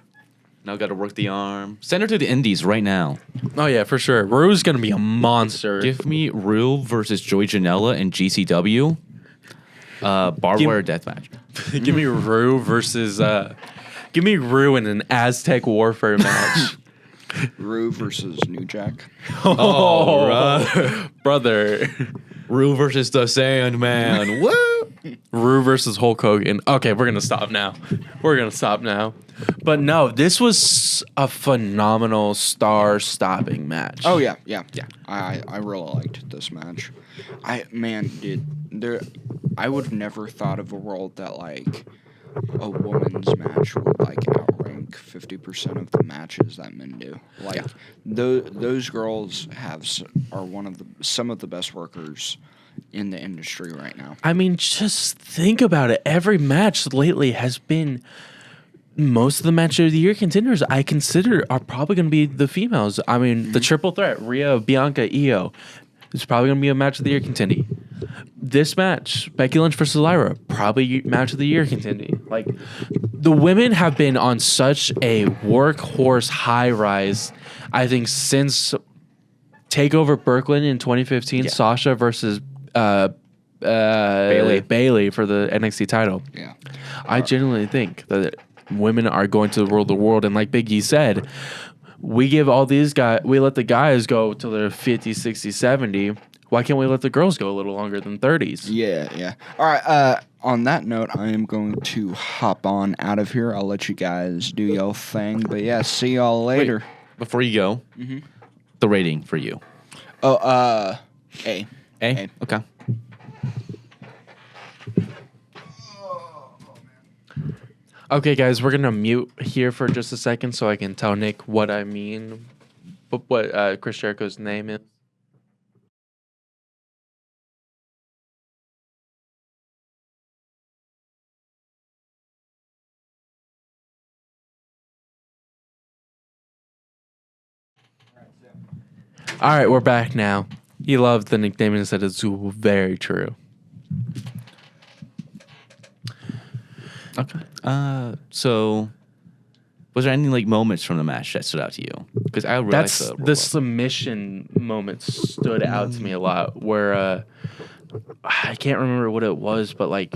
Now got to work the arm. Send her to the Indies right now. Oh yeah, for sure. Rue's gonna be a monster. Give me Rue versus Joey Janela and GCW. Barbed wire death match. Give me Rue versus. Give me Rue in an Aztec warfare match. Rue versus New Jack. Oh, brother. Rue versus the Sandman. Woo! Rue versus Hulk Hogan. Okay, we're gonna stop now. But no, this was a phenomenal star-stopping match. Oh yeah. I really liked this match. I would have never thought of a world that like a woman's match would like outrank 50% of the matches that men do. Like those girls are some of the best workers in the industry right now. I mean, just think about it. Every match lately has been. Most of the match of the year contenders I consider are probably going to be the females. I mean, the triple threat, Rhea, Bianca, Io, is probably going to be a match of the year contending. This match, Becky Lynch versus Lyra, probably match of the year contending. Like, the women have been on such a workhorse high rise, I think, since TakeOver Brooklyn in 2015, Yeah. Sasha versus Bailey for the NXT title. Yeah. I genuinely think that women are going to rule the world. And like Big E said, we give all these guys, we let the guys go till they're 50, 60, 70. Why can't we let the girls go a little longer than 30s? Yeah. All right. On that note, I am going to hop on out of here. I'll let you guys do your thing. But yeah, see y'all later. Before you go, the rating for you. Oh, A. A? Okay. Okay, guys, we're going to mute here for just a second so I can tell Nick what I mean, what Chris Jericho's name is. All right, we're back now. He loved the nickname and said it's very true. Okay. So, was there any like moments from the match that stood out to you? Because I really liked The submission moment stood out to me a lot. Where I can't remember what it was, but like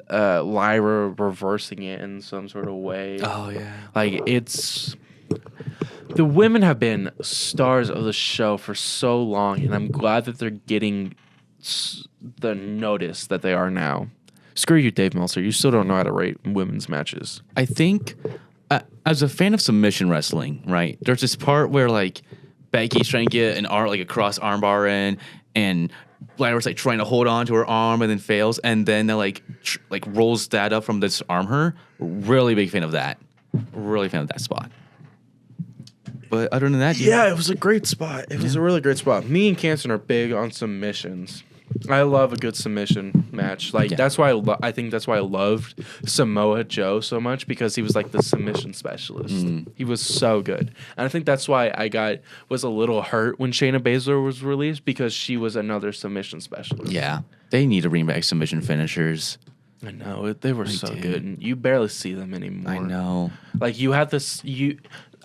Lyra reversing it in some sort of way. Oh yeah. Like it's the women have been stars of the show for so long, and I'm glad that they're getting the notice that they are now. Screw you, Dave Meltzer. You still don't know how to rate women's matches. I think, as a fan of submission wrestling, right? There's this part where like Becky's trying to get an arm, like a cross armbar in, and Lyra's like trying to hold on to her arm and then fails, and then like rolls that up from this arm her. Really big fan of that. Really fan of that spot. But other than that, Yeah, it was a great spot. It was a really great spot. Me and Canson are big on submissions. I love a good submission match. Like Yeah. that's why I think that's why I loved Samoa Joe so much, because he was like the submission specialist. He was so good, and I think that's why I was a little hurt when Shayna Baszler was released, because she was another submission specialist. Yeah, they need to bring back submission finishers. I know they were so do. good, and you barely see them anymore. I know. Like you had this.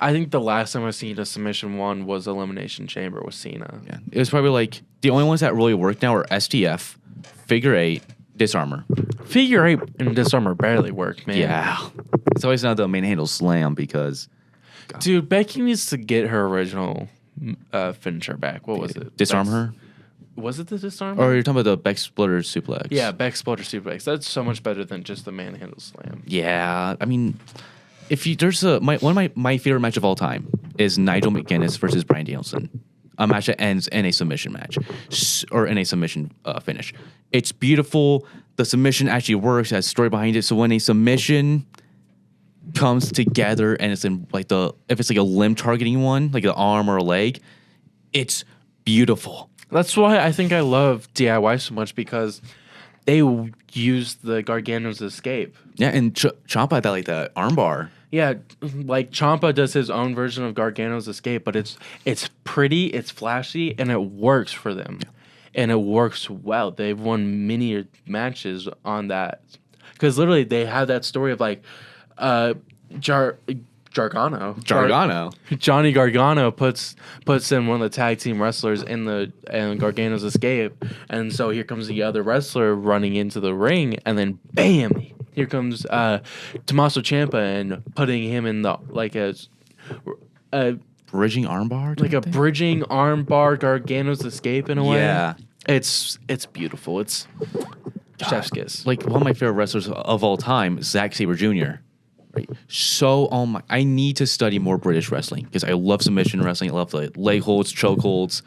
I think the last time I seen a submission one was Elimination Chamber with Cena. Yeah, it was probably like the only ones that really work now are STF, Figure Eight, Disarmor. Figure Eight and Disarmor barely work, man. Yeah, it's always not the main handle slam because Dude, Becky needs to get her original finisher back. What was it? disarm Bex- her. Was it the disarm? Or you're talking about the Beck Splitter suplex? Yeah, Beck Splitter Suplex. That's so much better than just the manhandle slam. Yeah, I mean, if you there's one of my favorite match of all time is Nigel McGuinness versus Bryan Danielson, a match that ends in a submission match or in a submission finish. It's beautiful. The submission actually works. Has story behind it. So when a submission comes together and it's in like if it's like a limb targeting one, like an arm or a leg, it's beautiful. That's why I think I love DIY so much, because they use the Gargano's escape. Yeah, and Ciampa had that like the armbar. Yeah, like Ciampa does his own version of Gargano's escape, but it's pretty, it's flashy, and it works for them. And it works well. They've won many matches on that. Because literally they have that story of like Gargano. Johnny Gargano puts in one of the tag team wrestlers in Gargano's escape, and so here comes the other wrestler running into the ring, and then bam, here comes Tommaso Ciampa and putting him in the like a Bridging armbar? like a bridging armbar Gargano's escape in a way. Yeah. It's beautiful. It's chef's kiss. Like one of my favorite wrestlers of all time, Zack Sabre Jr. Right. So I need to study more British wrestling because I love submission wrestling. I love the leg holds, choke holds.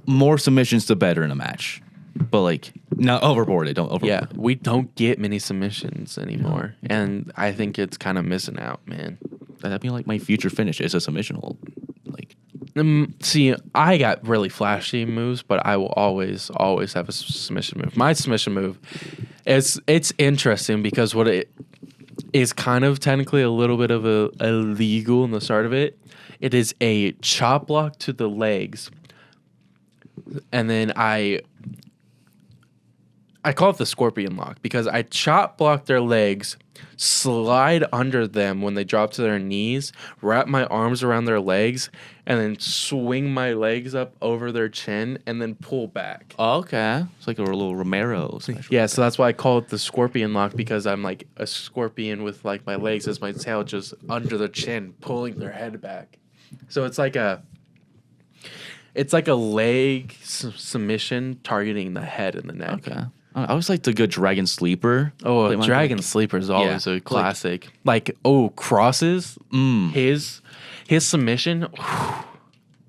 More submissions, the better in a match. But like, not overboard it. Don't overboard Yeah, it. we don't get many submissions anymore, and I think it's kind of missing out, man. That'd be like my future finish is a submission hold. Like, See, I got really flashy moves, but I will always have a submission move. My submission move, it's interesting because what it is kind of technically a little bit of a illegal in the start of it. It is a chop block to the legs, and then I call it the scorpion lock because I chop block their legs, slide under them when they drop to their knees, wrap my arms around their legs, and then swing my legs up over their chin and then pull back. okay. It's like a little Romero special. Yeah, so that's why I call it the scorpion lock, because I'm like a scorpion with like my legs as my tail just under the chin, pulling their head back. So it's like a leg submission targeting the head and the neck. Okay. I always like the good Dragon Sleeper. Oh, Like, Dragon Sleeper is always Yeah, a classic. Like, Crosses. His submission.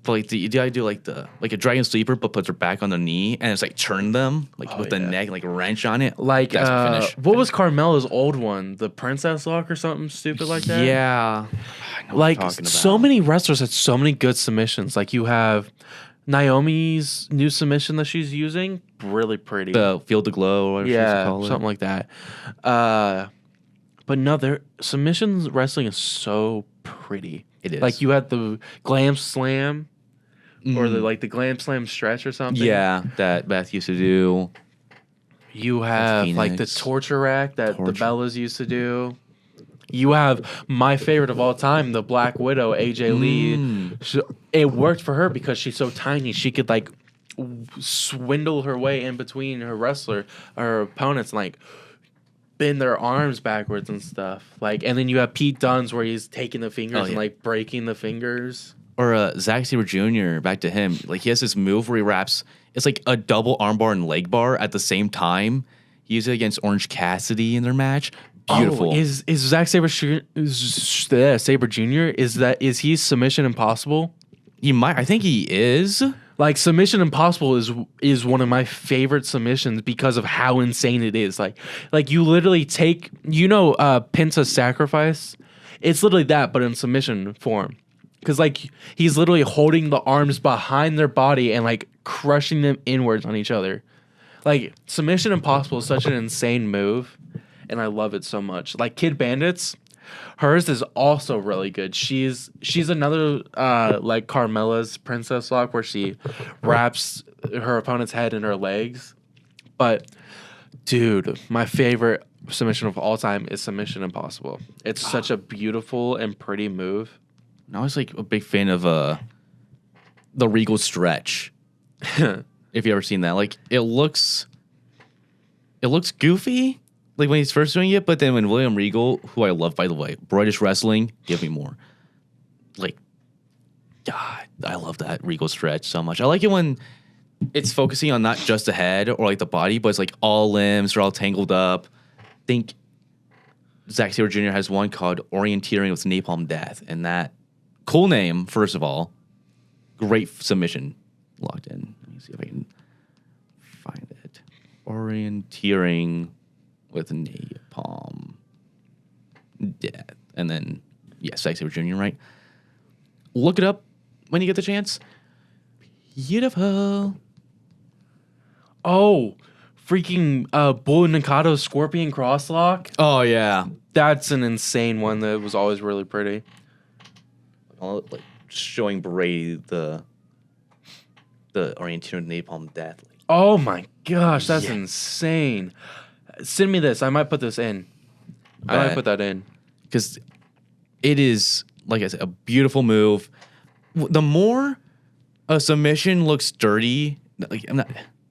But like the idea do like a Dragon Sleeper, but puts her back on the knee and it's like turn them like with the yeah. neck, like wrench on it. Like, That's my finish. what was Carmella's old one? The Princess Lock or something stupid like that? Yeah. I know what Like, you're talking so about. many wrestlers had so many good submissions. Like, you have Naomi's new submission that she's using. Really pretty. The Feel the Glow or whatever she's Yeah, call it. something like that. But no, their submissions wrestling is so pretty. It is. Like you had the glam slam, or the glam slam stretch or something. Yeah, that Beth used to do. You have like the Phoenix. torture rack that the Torture. Bellas used to do. You have my favorite of all time, the Black Widow, AJ Lee. It worked for her because she's so tiny. She could like swindle her way in between her opponents, and like bend their arms backwards and stuff. Like, and then you have Pete Dunne's where he's taking the fingers and yeah. like breaking the fingers. Or Zack Sabre Jr., back to him. Like, he has this move where he wraps, it's like a double armbar and leg bar at the same time. He used it against Orange Cassidy in their match. Beautiful. Oh, is Zack Sabre Sabre Jr. Is he Submission Impossible? I think he is. Like, Submission Impossible is one of my favorite submissions because of how insane it is. Like you literally take, Penta Sacrifice. It's literally that, but in submission form. Because, like, he's literally holding the arms behind their body and, like, crushing them inwards on each other. Like Submission Impossible is such an insane move, and I love it so much. Like Kid Bandits, hers is also really good. She's another like Carmella's Princess Lock where she wraps her opponent's head in her legs. But dude, my favorite submission of all time is Submission Impossible. It's such a beautiful and pretty move. I was like a big fan of the Regal Stretch. If you ever seen that, like it looks goofy, like when he's first doing it, but then when William Regal, who I love by the way, British wrestling, give me more. Like, God, I love that Regal Stretch so much. I like it when it's focusing on not just the head or like the body, but it's like all limbs are all tangled up. I think Zack Sabre Jr. has one called Orienteering with Napalm Death, and that cool name, first of all, great submission locked in. Let me see if I can find it. Orienteering with Napalm Death. And then, yeah, Zack Sabre Jr., right? Look it up when you get the chance. Beautiful. Oh, freaking Bull Nakato's Scorpion Crosslock. Oh, yeah. That's an insane one that was always really pretty. Like showing Brady the Orienteering with Napalm Death. Oh my gosh, that's Yeah. insane. Send me this. I might put this in. I might Bet. put that in. Because it is, like I said, a beautiful move. The more a submission looks dirty, like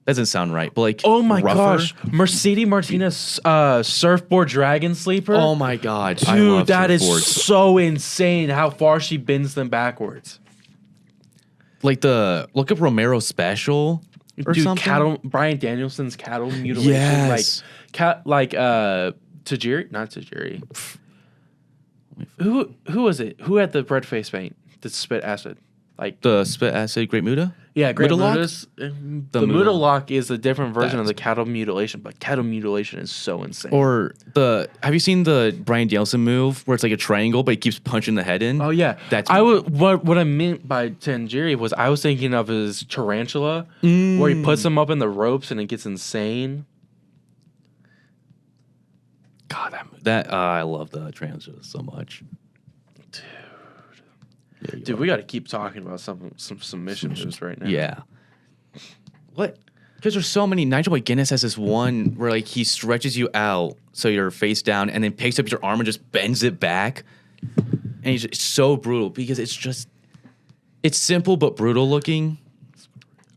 doesn't sound right, but like Oh my rougher. gosh, Mercedes Martinez surfboard dragon sleeper. Oh my god, I dude, love that is surfboards. so insane how far she bends them backwards. Like look up Romero special or Dude, something. Brian Danielson's cattle mutilation, Yes. Tajiri, not Tajiri. Who was it? Who had the red face paint that spit acid? Like The spit acid Great Muda. yeah, Great Muda Lock? Muda's. The Muda Muda Lock. Lock is a different version of That's- the cattle mutilation, but cattle mutilation is so insane. Or have you seen the Brian Danielson move where it's like a triangle but he keeps punching the head in? oh yeah, That's what I meant by Tanjiri was I was thinking of his tarantula, where he puts them up in the ropes and it gets insane. God, that I love the transfer so much. Dude, we got to keep talking about some submission moves right now. Yeah. What? Because there's so many. Nigel McGuinness has this one where like he stretches you out so you're face down and then picks up your arm and just bends it back. And he's just so brutal because it's simple but brutal looking.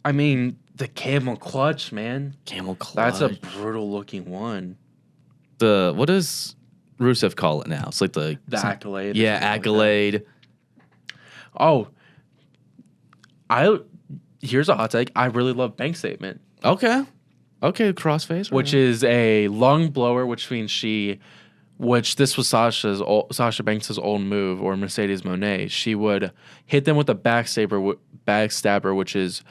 I mean the camel clutch, man. Camel clutch. That's a brutal looking one. What does Rusev call it now? It's like the Accolade. or Yeah, something like that. accolade. Oh, here's a hot take. I really love Bank Statement, Okay, crossface. which is a lung blower, which means which this was Sasha Banks' old move, or Mercedes Moné. She would hit them with a backstabber, which is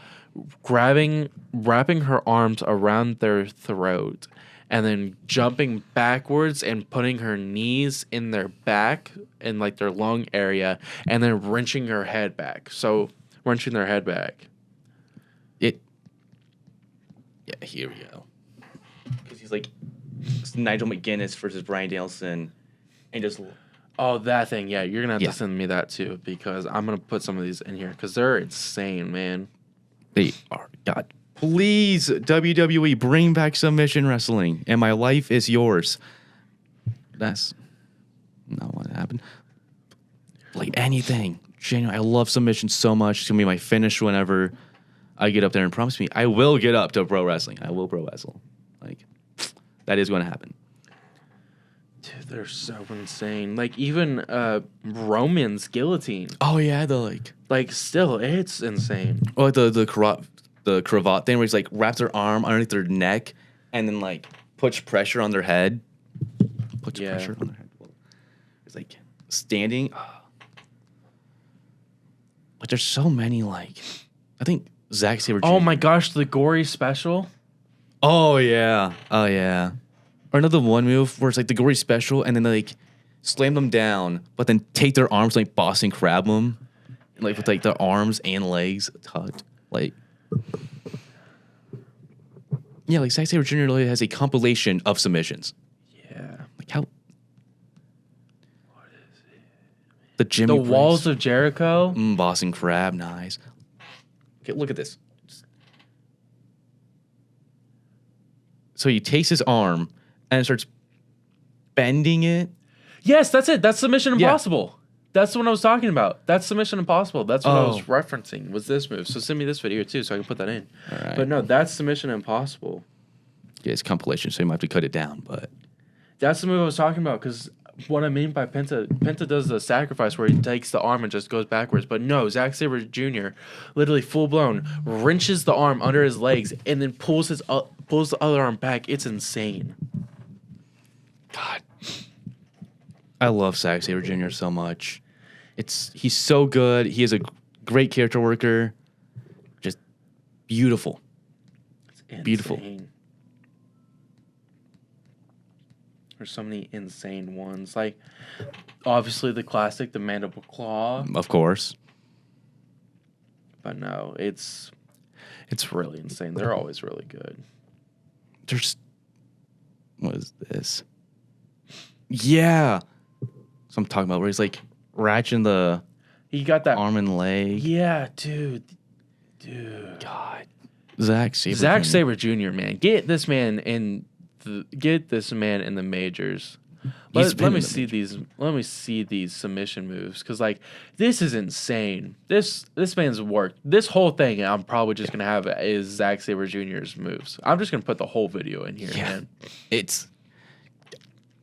wrapping her arms around their throat, and then jumping backwards and putting her knees in their back in like their lung area, and then wrenching her head back. So wrenching their head back. Yeah, here we go. Because he's like it's Nigel McGuinness versus Brian Danielson, and just Oh, that thing. Yeah, you're gonna have Yeah. to send me that too, because I'm gonna put some of these in here because they're insane, man. they are God. Please, WWE, bring back submission wrestling, and my life is yours. That's not what happened. Like anything, genuinely, I love submission so much. It's gonna be my finish whenever I get up there, and promise me, I will get up to pro wrestling. I will pro wrestle. Like that is going to happen. Dude, they're so insane. Like even Roman's guillotine. Oh yeah, Like still, it's insane. or like the cravat thing where he's like wraps their arm underneath their neck and then like puts pressure on their head. Puts Yeah. pressure on their head. It's like standing. Like there's so many like I think Zack Sabre. Oh Jr. my gosh, the gory special. Oh yeah. Oh yeah. Or another one move where it's like the gory special and then they like slam them down, but then take their arms like Boston Crab them, like with like their arms and legs tucked. Like Yeah, like Zack Sabre Jr. literally has a compilation of submissions. Yeah. Like how? What is it? The Jimmy The Walls of Jericho. Boston Crab, nice. Okay, look at this. So he takes his arm and starts bending it. Yes, that's it. That's Submission Yeah. Impossible. That's the one I was talking about. That's Submission Impossible. That's what I was Oh. referencing. Was this move? So send me this video too, so I can put that in. All right. But no, that's Submission Impossible. Yeah, it's compilation, so you might have to cut it down. But That's the move I was talking about. Because what I mean by Penta does the sacrifice where he takes the arm and just goes backwards. But no, Zack Sabre Jr. literally full blown wrenches the arm under his legs and then pulls the other arm back. It's insane. God, I love Zack Sabre Jr. so much. He's so good. He is a great character worker. Just beautiful. It's Beautiful. insane. There's so many insane ones. Like, obviously the classic, the Mandible Claw. Of course. But no, it's really insane. They're always really good. There's what is this? Yeah. So I'm talking about where he's like ratcheting the He got that. arm and leg. Yeah, dude. God. Zack Sabre. Zack Jr. Sabre Jr., man. Get this man in the majors. He's been Let me in the see these. Let me see these submission moves, because like this is insane. This man's work. This whole thing, I'm probably just gonna have is Zack Sabre Jr.'s moves. I'm just gonna put the whole video in here, Yeah. man.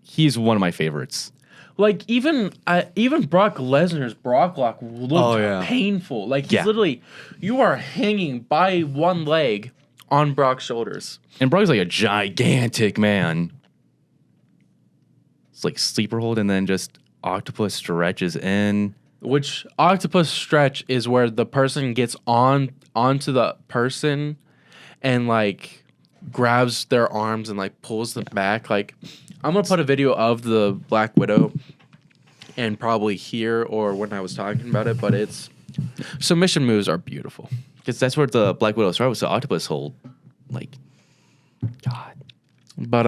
He's one of my favorites. Like even Brock Lesnar's Brock Lock looked Oh, yeah. painful. Like he's Yeah. literally, you are hanging by one leg on Brock's shoulders. And Brock's like a gigantic man. It's like sleeper hold and then just octopus stretches in. Which octopus stretch is where the person gets onto the person and like grabs their arms and like pulls them back. Like I'm gonna put a video of the Black Widow and probably here or when I was talking about it, but it's submission moves are beautiful. Because that's where the Black Widow started, was the octopus hold. Like, God. But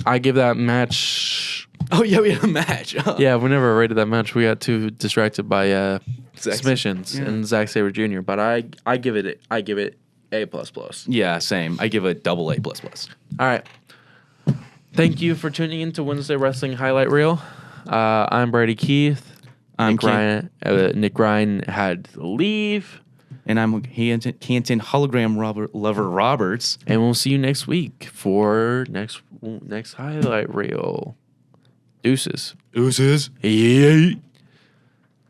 I give that match. Oh, yeah, we had a match. Yeah, we never rated that match. We got too distracted by Zack- submissions yeah. and Zack Sabre Jr. But I give it A++. Yeah, same. I give it double A++. All right. Thank you for tuning in to Wednesday Wrestling Highlight Reel. I'm Brady Keith. I'm Nick Ryan. Nick Ryan had to leave. And I'm Canton Hologram Lover Roberts. And we'll see you next week for next highlight reel. Deuces. Deuces. Yay.